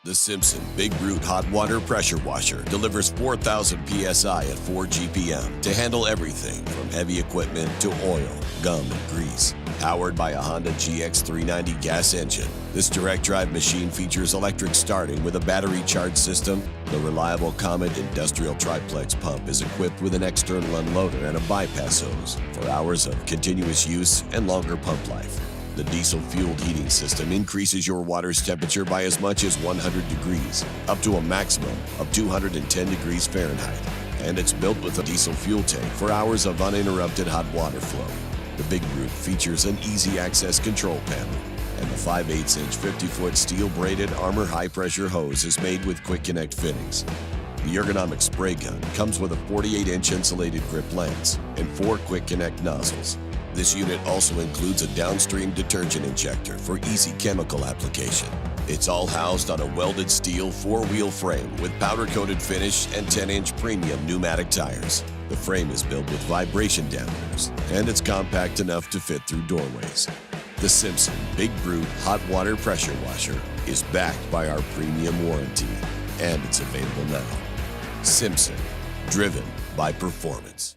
The SIMPSON Big Brute Hot Water Pressure Washer delivers 4,000 psi at 4 GPM to handle everything from heavy equipment to oil, gum, and grease. Powered by a Honda GX390 gas engine, this direct drive machine features electric starting with a battery charge system. The reliable COMET industrial triplex pump is equipped with an external unloader and a bypass hose for hours of continuous use and longer pump life. The diesel-fueled heating system increases your water's temperature by as much as 100 degrees, up to a maximum of 210 degrees Fahrenheit. And it's built with a diesel fuel tank for hours of uninterrupted hot water flow. The Big Brute features an easy-access control panel, and the 5/8-inch 50-foot steel-braided Armor high-pressure hose is made with quick connect fittings. The ergonomic spray gun comes with a 48-inch insulated grip lens and 4 quick connect nozzles. This unit also includes a downstream detergent injector for easy chemical application. It's all housed on a welded steel 4-wheel frame with powder-coated finish and 10-inch premium pneumatic tires. The frame is built with vibration dampeners, and it's compact enough to fit through doorways. The SIMPSON Big Brute Hot Water Pressure Washer is backed by our premium warranty, and it's available now. SIMPSON, driven by performance.